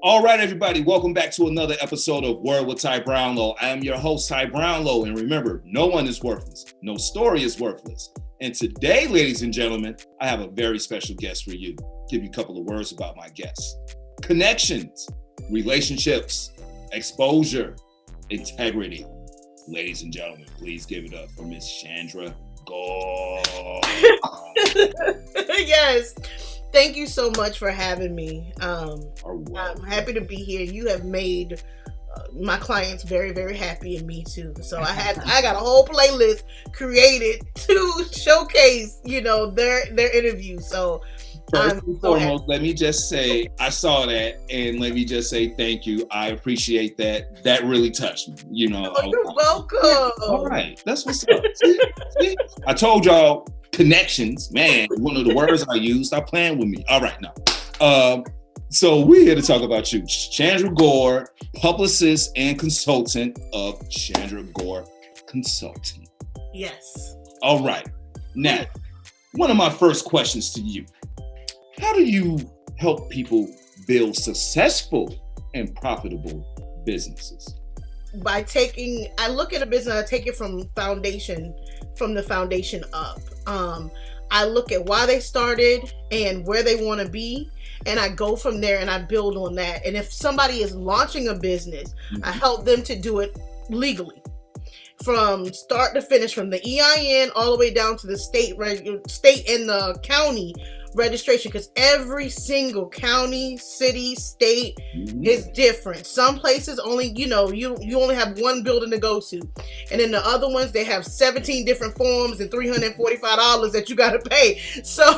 All right, everybody, welcome back to another episode of Word with Ty Brownlow. I am your host, Ty Brownlow, and remember, no one is worthless. No story is worthless. And today, ladies and gentlemen, I have a very special guest for you. Give you a couple of words about my guest. Connections, relationships, exposure, integrity. Ladies and gentlemen, please give it up for Miss Chandra Gore. Yes. Thank you so much for having me. I'm welcome. happy to be here. You have made my clients very, very happy, and me too. So I got a whole playlist created to showcase, their interview. So first and foremost, let me just say I saw that, and let me just say thank you. I appreciate that. That really touched me. Oh, you're welcome. All right, that's what's up. See? I told y'all. Connections, man, one of the words I use. Stop playing with me. All right, now. So we're here to talk about you. Chandra Gore, publicist and consultant of Chandra Gore Consulting. Yes. All right. Now, one of my first questions to you. How do you help people build successful and profitable businesses? I look at a business, I take it from the foundation up. I look at why they started and where they want to be, and I go from there and I build on that. And if somebody is launching a business, I help them to do it legally. From start to finish, from the EIN all the way down to the state and the county registration, because every single county, city, state is different. Some places only, you only have one building to go to, and then the other ones they have 17 different forms and $345 that you got to pay. So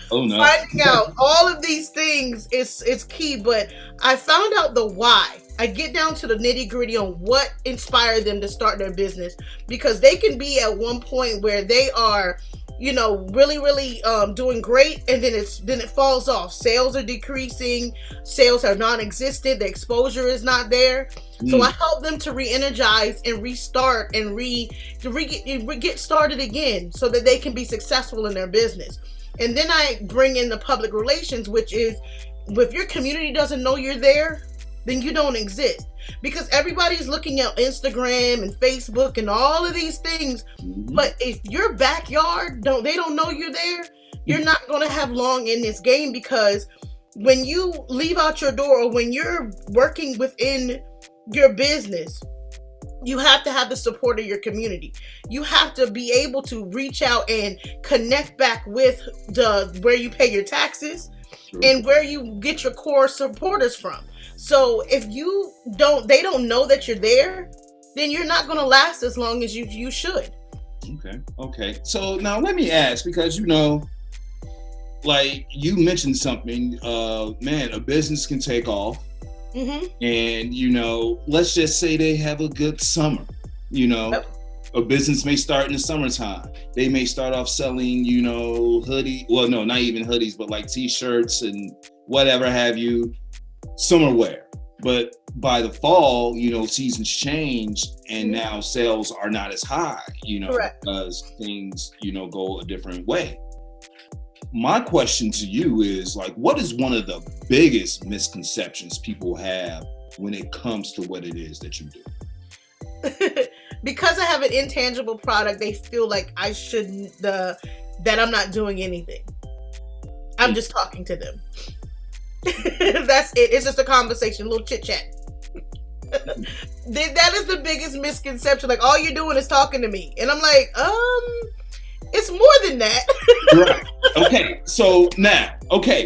finding out all of these things is key. But I found out the why. I get down to the nitty-gritty on what inspired them to start their business, because they can be at one point where they are, really, really doing great, and then it falls off. Sales are decreasing, sales are non-existent, the exposure is not there. So I help them to re-energize and restart and get started again, so that they can be successful in their business. And then I bring in the public relations, which is, if your community doesn't know you're there, then you don't exist, because everybody's looking at Instagram and Facebook and all of these things. But if your backyard they don't know you're there, you're not going to have long in this game, because when you leave out your door, or when you're working within your business, you have to have the support of your community. You have to be able to reach out and connect back with where you pay your taxes and where you get your core supporters from. So if they don't know that you're there, then you're not going to last as long as you should. Okay. So now let me ask, because like you mentioned something, a business can take off, and let's just say they have a good summer. A business may start in the summertime. They may start off selling, hoodie. Well, no, not even hoodies, but like t-shirts and whatever have you. Summer wear. But by the fall, seasons change, and now sales are not as high, because things, go a different way. My question to you is, like, what is one of the biggest misconceptions people have when it comes to what it is that you do? Because I have an intangible product, they feel like I shouldn't, that I'm not doing anything. I'm just talking to them. That's it. It's just a conversation, a little chit chat. That is the biggest misconception. Like, all you're doing is talking to me, and I'm like, it's more than that. Right. Okay.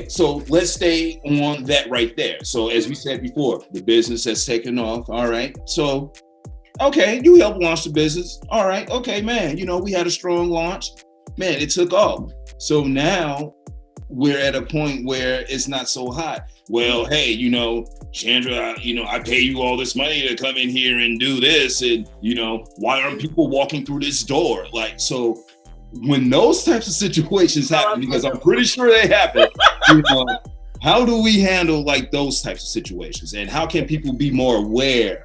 So let's stay on that right there. So as we said before, the business has taken off. All right. So, okay, you helped launch the business. All right. Okay, man. We had a strong launch. Man, it took off. So now we're at a point where it's not so hot. Well, hey, Chandra, I pay you all this money to come in here and do this. And, why aren't people walking through this door? Like, so when those types of situations happen, because I'm pretty sure they happen, how do we handle like those types of situations? And how can people be more aware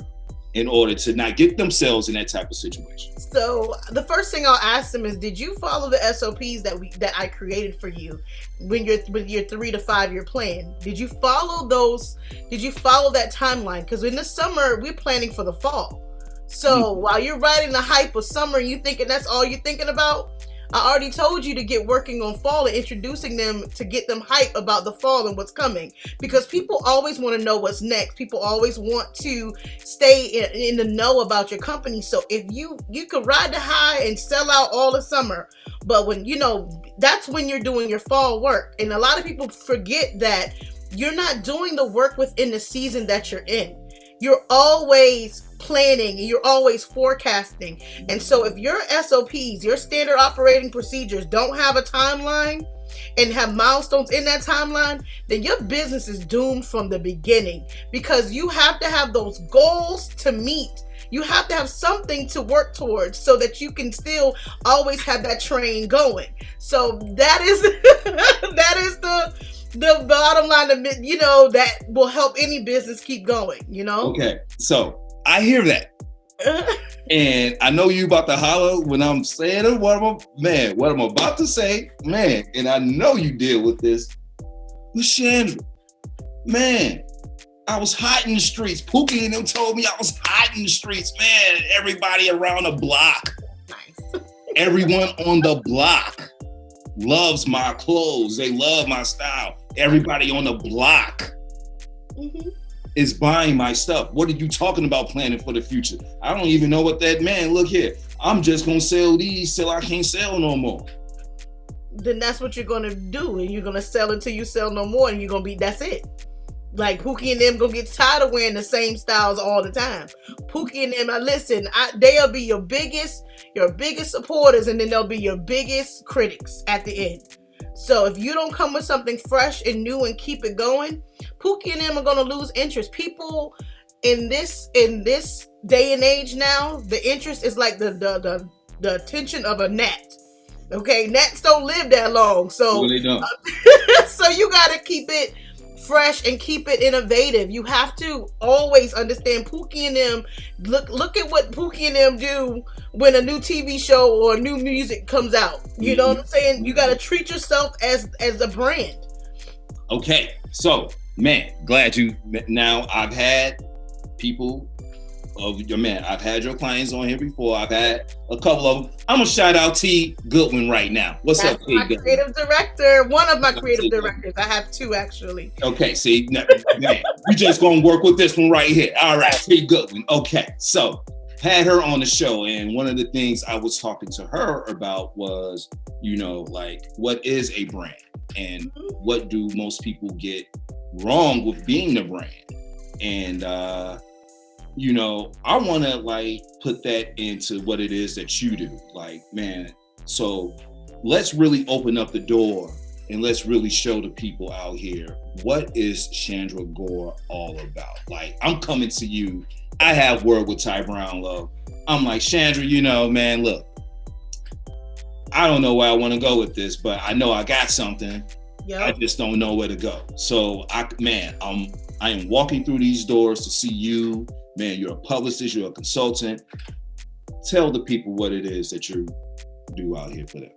in order to not get themselves in that type of situation? So the first thing I'll ask them is, did you follow the SOPs that I created for you when you're with your 3 to 5 year plan? Did you follow those? Did you follow that timeline? Because in the summer, we're planning for the fall. So while you're riding the hype of summer and you thinking that's all you're thinking about, I already told you to get working on fall and introducing them to get them hype about the fall and what's coming. Because people always want to know what's next. People always want to stay in the know about your company. So if you could ride the high and sell out all the summer, but when, that's when you're doing your fall work. And a lot of people forget that you're not doing the work within the season that you're in. You're always planning and you're always forecasting. And so if your SOPs, your standard operating procedures, don't have a timeline and have milestones in that timeline, then your business is doomed from the beginning, because you have to have those goals to meet. You have to have something to work towards so that you can still always have that train going. So that is that is the bottom line of it, that will help any business keep going, Okay, so I hear that. And I know you about to holler when I'm saying it, what I'm about to say, man, and I know you deal with this. But Chandra, man, I was hot in the streets. Pookie and them told me I was hot in the streets, man. Everybody around the block. Nice. Everyone on the block loves my clothes. They love my style. Everybody on the block is buying my stuff. What are you talking about planning for the future? I don't even know what that, man, look here. I'm just going to sell these till I can't sell no more. Then that's what you're going to do. And you're going to sell until you sell no more. And you're going to be, that's it. Like Pookie and them going to get tired of wearing the same styles all the time. Pookie and them, listen, they'll be your biggest supporters, and then they'll be your biggest critics at the end. So if you don't come with something fresh and new and keep it going, Pookie and them are going to lose interest. People in this day and age now, the interest is like the attention of a gnat. Okay, gnats don't live that long, so they don't. So you got to keep it fresh and keep it innovative. You have to always understand Pookie and them. Look at what Pookie and them do when a new TV show or new music comes out. You know what I'm saying? You got to treat yourself as a brand. Okay, so man, glad you. Now I've had people of your man. I've had your clients on here before. I've had a couple of them. I'm gonna shout out T Goodwin right now. What's That's up, T Goodwin? Creative director. One of my creative directors. I have two actually. Okay, see, man, you just gonna work with this one right here. All right, T Goodwin. Okay, so had her on the show, and one of the things I was talking to her about was, like, what is a brand, and what do most people get wrong with being the brand, and I want to like put that into what it is that you do. Like, man, so let's really open up the door and let's really show the people out here, what is Chandra Gore all about? Like, I'm coming to you. I have word with Ty Brownlow. I'm like, Chandra, man, look, I don't know where I want to go with this, but I know I got something. Yep. I just don't know where to go. So I am walking through these doors to see you. Man, you're a publicist, you're a consultant. Tell the people what it is that you do out here for them.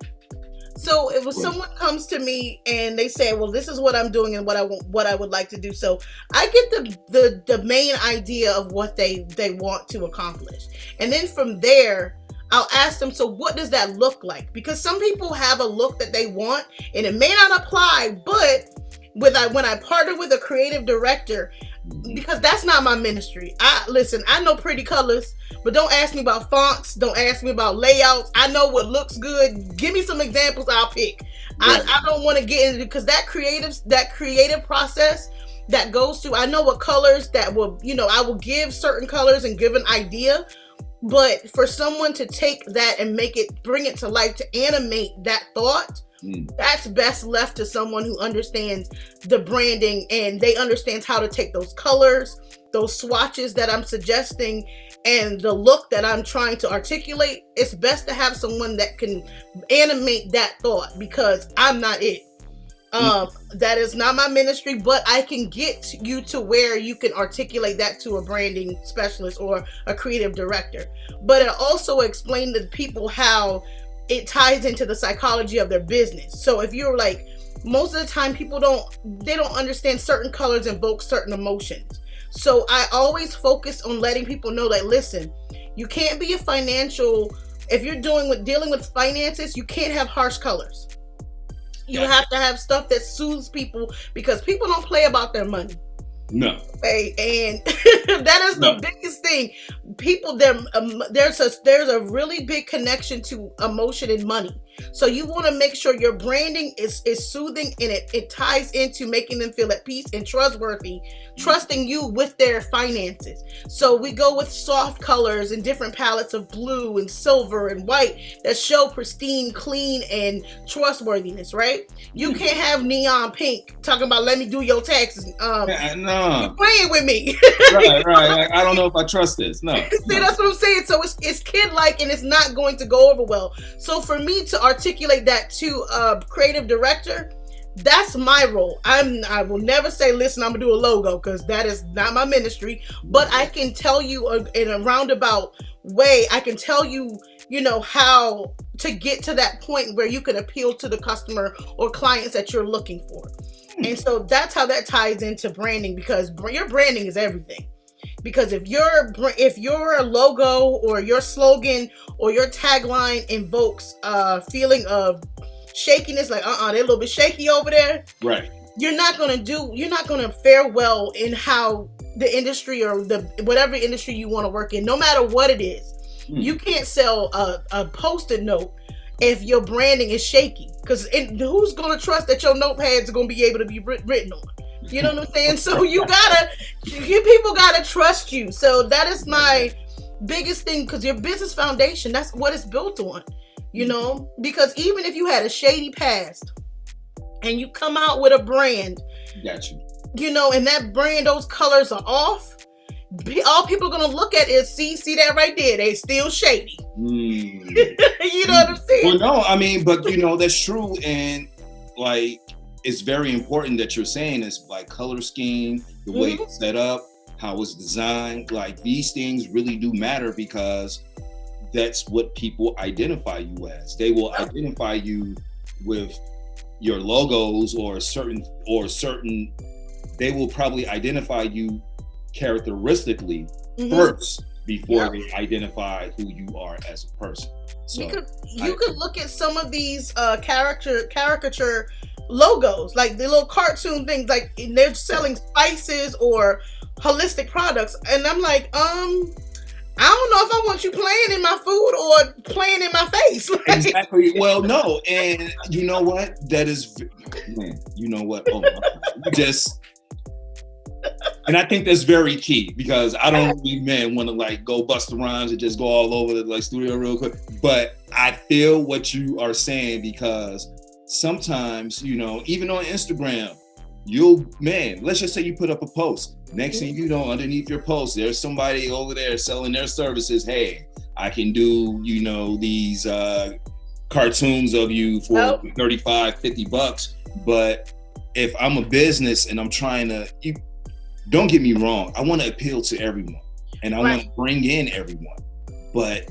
So if someone comes to me and they say, well, this is what I'm doing and what I would like to do. So I get the main idea of what they want to accomplish. And then from there, I'll ask them, so what does that look like? Because some people have a look that they want and it may not apply, but when I partner with a creative director, because that's not my ministry. I know pretty colors, but don't ask me about fonts. Don't ask me about layouts. I know what looks good. Give me some examples, I'll pick. Right. I don't want to get into, because that creative process that goes through, I know what colors that will, I will give certain colors and give an idea. But for someone to take that and bring it to life, to animate that thought, that's best left to someone who understands the branding and they understand how to take those colors, those swatches that I'm suggesting, and the look that I'm trying to articulate. It's best to have someone that can animate that thought, because I'm not it. That is not my ministry, but I can get you to where you can articulate that to a branding specialist or a creative director. But it also explained to people how it ties into the psychology of their business. So if you're like, most of the time people don't understand certain colors invoke certain emotions. So I always focus on letting people know, like, listen, you can't be if you're dealing with finances, you can't have harsh colors. You have to have stuff that soothes people, because people don't play about their money. No. Okay, and that is the biggest thing. People, there's a really big connection to emotion and money. So you want to make sure your branding is soothing, and it ties into making them feel at peace and trustworthy, trusting you with their finances. So we go with soft colors and different palettes of blue and silver and white that show pristine, clean, and trustworthiness, right? You can't have neon pink talking about let me do your taxes. No. You're playing with me. Right. Like, I don't know if I trust this. No. See, that's what I'm saying. So it's kid-like, and it's not going to go over well. So for me to articulate that to a creative director, that's my role. I will never say, listen, I'm gonna do a logo, because that is not my ministry. But I can tell you in a roundabout way, I can tell you, how to get to that point where you can appeal to the customer or clients that you're looking for. And so that's how that ties into branding, because your branding is everything. Because if your logo or your slogan or your tagline invokes a feeling of shakiness, like they're a little bit shaky over there, right? You're not gonna fare well in how the industry or whatever industry you want to work in, no matter what it is. You can't sell a Post-it note if your branding is shaky, because who's gonna trust that your notepads are gonna be able to be written on? You know what I'm saying? So people gotta trust you. So that is my biggest thing, because your business foundation, that's what it's built on, because even if you had a shady past and you come out with a brand, and that brand, those colors are off, all people are gonna look at is see that right there, they still shady. You know what I'm saying? Well, no, I mean, but that's true. And like, it's very important that you're saying is like color scheme, the way it's set up, how it's designed. Like, these things really do matter, because that's what people identify you as. They will identify you with your logos or certain. They will probably identify you characteristically first before they identify who you are as a person. So you could look at some of these caricature logos, like the little cartoon things, like they're selling spices or holistic products, and I'm like, I don't know if I want you playing in my food or playing in my face. Exactly. Well, no, and you know what? That is, man. You know what? Oh, and I think that's very key, because I don't really, want to like go bust the rhymes and just go all over the studio real quick. But I feel what you are saying, because sometimes, even on Instagram, let's just say you put up a post. Next thing you know, underneath your post, there's somebody over there selling their services. Hey, I can do, these cartoons of you for $35, $50. But if I'm a business and I'm trying to, don't get me wrong, I want to appeal to everyone and I want to bring in everyone. But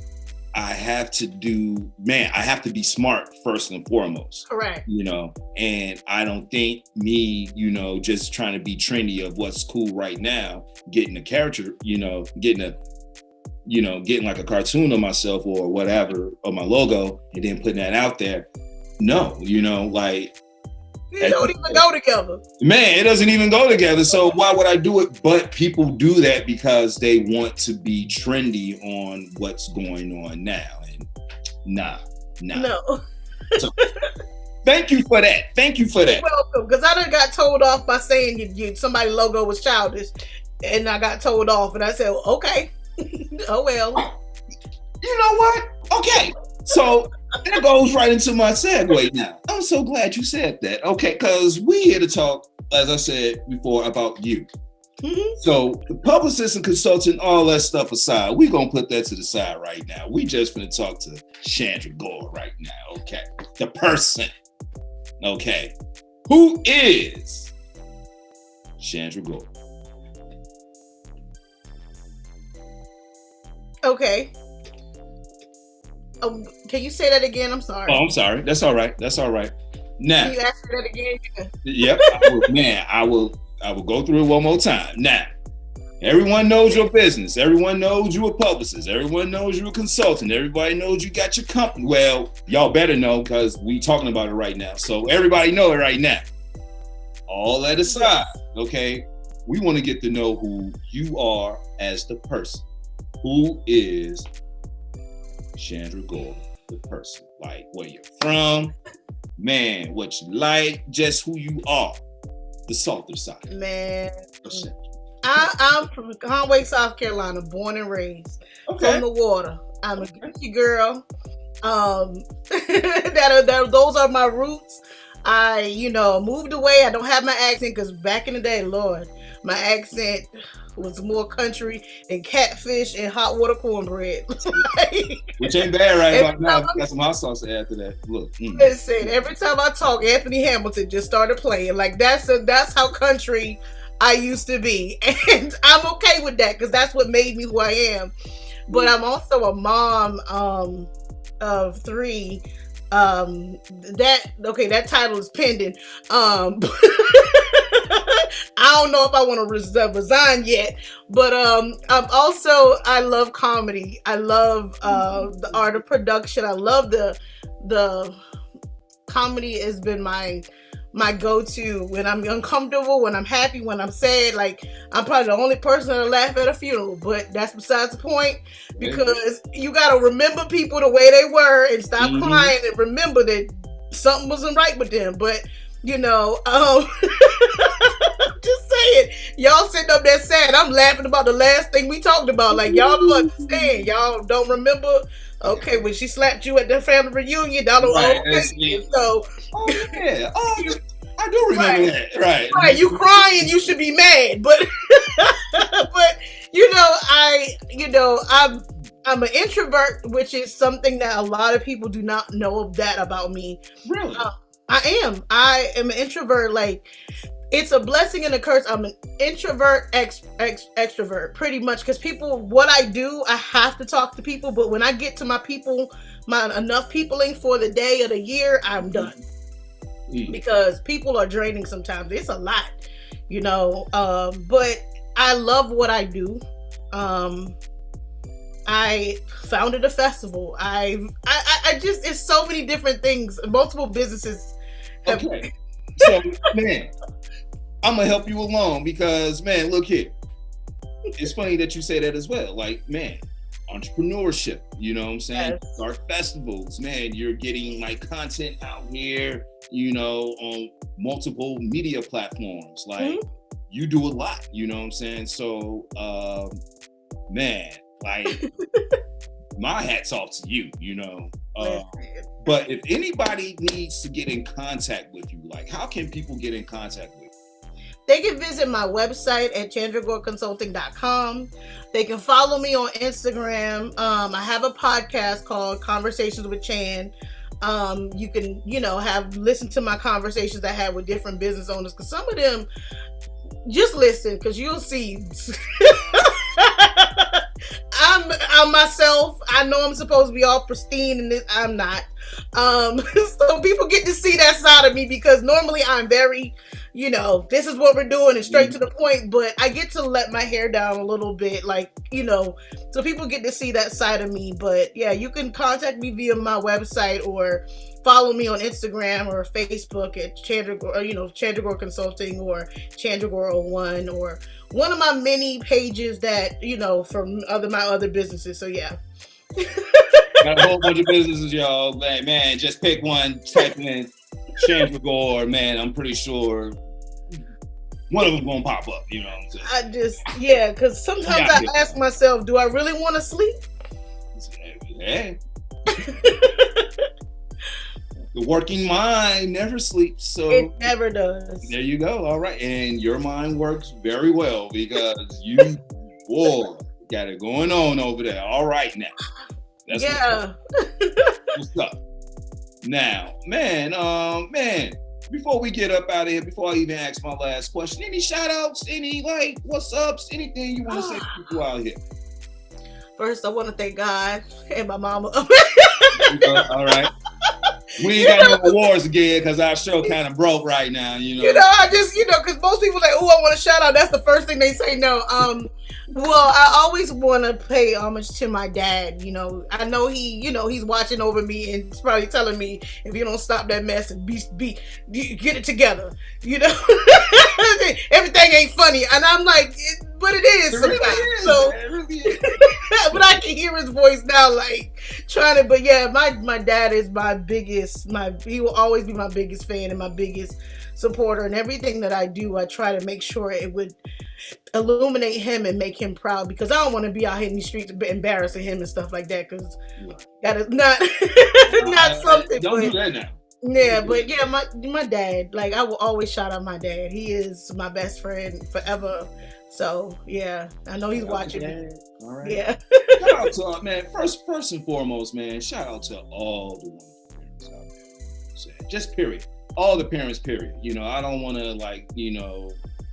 I have to be smart first and foremost. Correct. And I don't think me, just trying to be trendy of what's cool right now, getting a character, getting like a cartoon of myself or whatever, or my logo, and then putting that out there. No, like, it don't even go together. Man, it doesn't even go together. So why would I do it? But people do that because they want to be trendy on what's going on now. And nah. No. So, thank you for that. You're welcome. Because I done got told off by saying somebody's logo was childish. And I got told off. And I said, okay. Oh, well. You know what? Okay. So that goes right into my segue now. I'm so glad you said that. Okay, because we here to talk, as I said before, about you. So the publicist and consultant, all that stuff aside, we're going to put that to the side right now. We just going to talk to Chandra Gore right now, okay? The person, okay? Who is Chandra Gore? Okay. Can you say that again? I'm sorry. Oh, I'm sorry. That's all right. That's all right. Now, Can you ask me that again? yep, I will go through it one more time. Now, everyone knows your business. Everyone knows you a publicist. Everyone knows you a consultant. Everybody knows you got your company. Well, y'all better know because we talking about it right now. So everybody know it right now. All that aside, okay, we want to get to know who you are as the person. Who is Chandra Gore, the person? Like where you're from, man, what you like, just who you are. The softer side. Man. I'm from Conway, South Carolina, born and raised. From the water. I'm a Gucci girl. Those are my roots. I, moved away. I don't have my accent because back in the day, Lord, my accent was more country and catfish and hot water cornbread. Which ain't bad right about now. Got some hot sauce to add to that. Look. Listen, every time I talk, Anthony Hamilton just started playing. Like that's how country I used to be. And I'm okay with that because that's what made me who I am. But I'm also a mom of 3. That title is pending. I don't know if I want to resign yet, but I love comedy. I love the art of production. I love the comedy has been my go-to when I'm uncomfortable, when I'm happy, when I'm sad. Like I'm probably the only person that'll laugh at a funeral, but that's besides the point because you got to remember people the way they were and stop crying and remember that something wasn't right with them. But I'm just saying, y'all sitting up there sad. I'm laughing about the last thing we talked about. Like y'all don't understand. Y'all don't remember. Okay, when she slapped you at the family reunion, y'all don't okay. So, yeah. I do remember that. Right. You crying, you should be mad, but I'm an introvert, which is something that a lot of people do not know that about me. Really? I am an introvert. Like, it's a blessing and a curse. I'm an introvert, extrovert, pretty much. Because what I do, I have to talk to people. But when I get to my people, enough peopling for the day or the year, I'm done. Because people are draining sometimes. It's a lot, but I love what I do. I founded a festival. I just, it's so many different things. Multiple businesses. Okay. So, man, I'm going to help you along because, man, look here. It's funny that you say that as well. Like, man, entrepreneurship, you know what I'm saying? Yes. Start festivals, man. You're getting like content out here, on multiple media platforms. Like, you do a lot, you know what I'm saying? So, man, like, my hat's off to you, But if anybody needs to get in contact with you, like, how can people get in contact with you? They can visit my website at chandragoreconsulting.com. They can follow me on Instagram. I have a podcast called Conversations with Chan. You can, listen to my conversations I had with different business owners. Because some of them, just listen, because you'll see. I'm myself. I know I'm supposed to be all pristine, and I'm not. So people get to see that side of me because normally I'm very, this is what we're doing and straight to the point. But I get to let my hair down a little bit, so people get to see that side of me. But yeah, you can contact me via my website or follow me on Instagram or Facebook at Chandra Gore Consulting or Chandra Gore 01 or one of my many pages that, from my other businesses. So yeah. Got a whole bunch of businesses, y'all. Man, just pick one, type in Chandra Gore, man. I'm pretty sure one of them gonna pop up, you know what I'm saying? Because sometimes I ask myself, do I really want to sleep? Hey. The working mind never sleeps, so it never does. There you go. All right, and your mind works very well because you, got it going on over there. All right, now. That's what's up. Now, man, before we get up out of here, before I even ask my last question, any shout outs, any like what's ups, anything you want to say to people out here? First, I want to thank God and my mama. All right. We ain't got no awards again because our show kind of broke right now, I just, because most people like, oh, I want to shout out. That's the first thing they say. No. Well, I always want to pay homage to my dad. I know he's watching over me and he's probably telling me, if you don't stop that mess and get it together, everything ain't funny. And I'm like, but it is sometimes. It really is. But I can hear his voice now, like trying to. But yeah, my dad is my biggest. He will always be my biggest fan and my biggest supporter. And everything that I do, I try to make sure it would illuminate him and make him proud, because I don't want to be out here in the streets embarrassing him and stuff like that, because that is not not something. Don't do that now. Yeah, but yeah, my dad, like, I will always shout out my dad. He is my best friend forever. So yeah, I know he's watching me. All right. Yeah. Shout out to man. First and foremost, man. Shout out to all the wonderful parents out there. Just period. All the parents. Period. I don't want to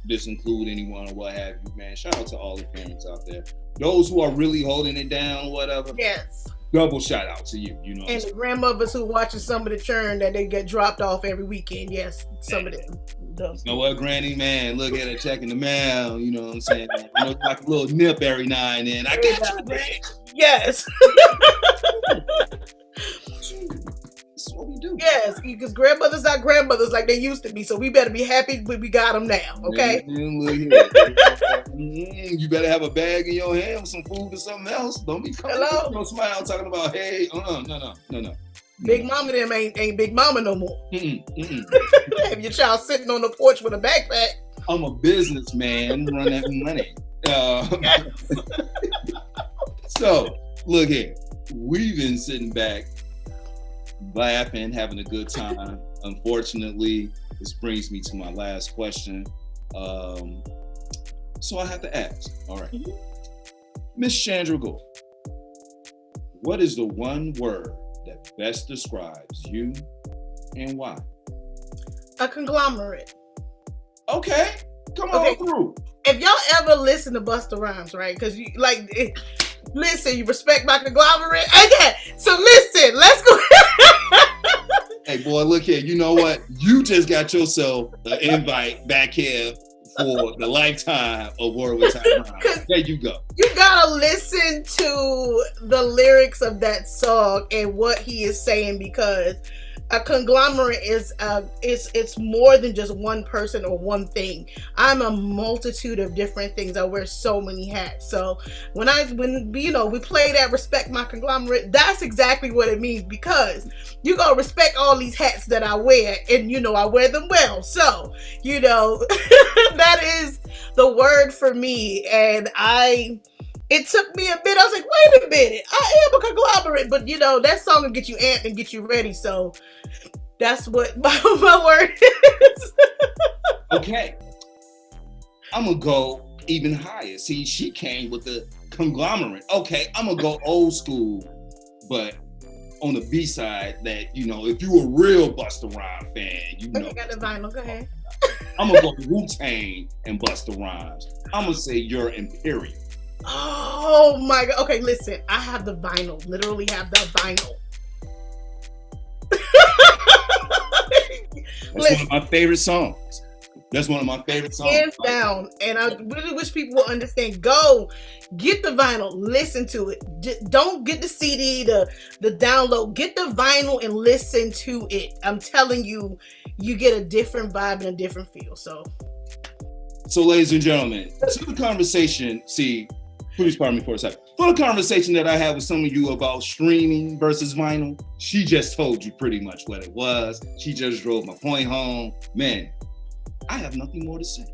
disinclude anyone or what have you, man. Shout out to all the parents out there. Those who are really holding it down, whatever. Yes. Double shout out to you. And the grandmothers who watching some of the churn that they get dropped off every weekend. Yes, some of them. You know what, Granny, man? Look at her checking the mail. You know what I'm saying? Like a little nip every now and then. I get you, Granny. Yes. That's what we do. Yes, because grandmothers are grandmothers like they used to be. So we better be happy we got them now. Okay. You better have a bag in your hand with some food or something else. Don't be coming somebody out talking about, hey, no. Big mama them ain't big mama no more. Have your child sitting on the porch with a backpack. I'm a businessman running money. So look here, we've been sitting back, laughing, having a good time. Unfortunately, this brings me to my last question. So I have to ask. All right, Miss Chandra Gore, what is the one word that best describes you and why? A conglomerate. Okay, come on through. If y'all ever listen to Busta Rhymes, right? Because you listen, you respect my conglomerate. Okay, so listen, let's go. Hey, boy, look here. You know what? You just got yourself an invite back here for the lifetime of Word with Time. There you go. You gotta listen to the lyrics of that song and what he is saying, because a conglomerate is it's more than just one person or one thing. I'm a multitude of different things. I wear so many hats. So when we play that respect my conglomerate, that's exactly what it means, because you gotta respect all these hats that I wear, and I wear them well. So that is the word for me. And it took me a bit. I was like, wait a minute, I am a conglomerate. But that song will get you amped and get you ready. So that's what my word is. Okay. I'm going to go even higher. See, she came with the conglomerate. Okay, I'm going to go old school, but on the B side, that, if you a real Busta Rhymes fan, you got the vinyl. Go ahead. I'm going to go Wu-Tang and Busta Rhymes. I'm going to say you're Imperial. Oh my God. Okay, listen. I have the vinyl. Literally have the vinyl. That's one of my favorite songs. Hands down. And I really wish people would understand. Go get the vinyl. Listen to it. Don't get the CD, the download. Get the vinyl and listen to it. I'm telling you, you get a different vibe and a different feel. So, ladies and gentlemen, to the conversation, please pardon me for a second. For the conversation that I had with some of you about streaming versus vinyl, she just told you pretty much what it was. She just drove my point home. Man, I have nothing more to say.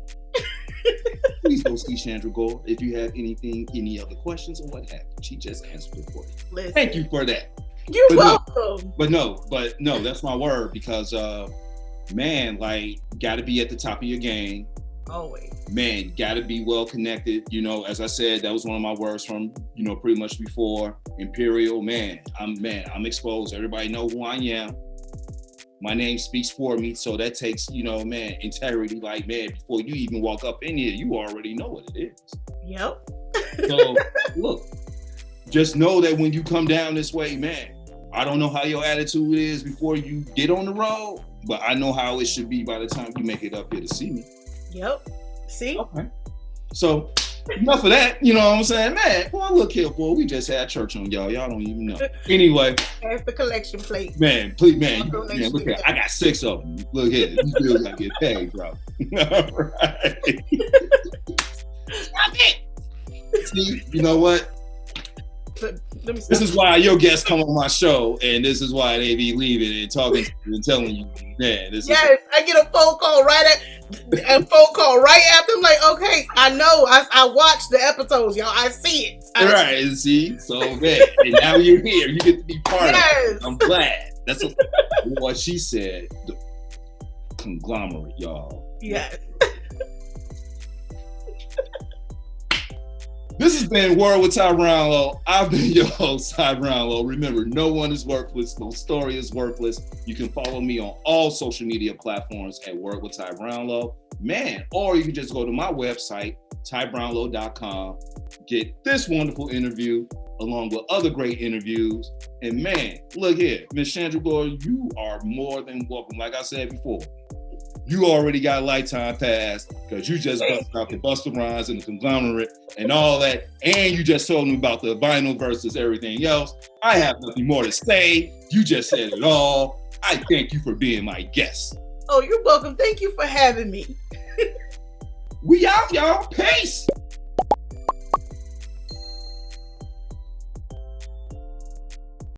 Please go see Chandra Gore if you have any other questions or what have you. She just answered it for you. Listen. Thank you for that. You're welcome. But no, that's my word, because man, gotta be at the top of your game. Always. Man, gotta be well connected. As I said, that was one of my words from, pretty much before. Imperial, I'm exposed. Everybody know who I am. My name speaks for me. So that takes, man, integrity. Like, man, before you even walk up in here, you already know what it is. Yep. So look, just know that when you come down this way, man, I don't know how your attitude is before you get on the road, but I know how it should be by the time you make it up here to see me. Yep. See? Okay. So enough of that, you know what I'm saying? Man, boy, look here, boy. We just had church on y'all. Y'all don't even know. Anyway. That's the collection plate. Man, please, man, look here. I got 6 of them. Look here. You still got to get paid, bro. All right. Stop it. See, you know what? This is why your guests come on my show, and this is why they be leaving and talking to you and telling you, man. I get a phone call right after. I'm like, okay, I know. I watched the episodes, y'all. I see it. See? So, man, and now you're here. You get to be part of it. I'm glad. That's what she said. The conglomerate, y'all. Yes. This has been Word with Ty Brownlow. I've been your host, Ty Brownlow. Remember, no one is worthless. No story is worthless. You can follow me on all social media platforms at Word with Ty Brownlow. Man, or you can just go to my website, tybrownlow.com, get this wonderful interview along with other great interviews. And man, look here, Miss Chandra, Gore, you are more than welcome. Like I said before, you already got a lifetime pass because you just busted out the Busta Rhymes and the conglomerate and all that. And you just told me about the vinyl versus everything else. I have nothing more to say. You just said it all. I thank you for being my guest. Oh, you're welcome. Thank you for having me. We out, y'all. Peace.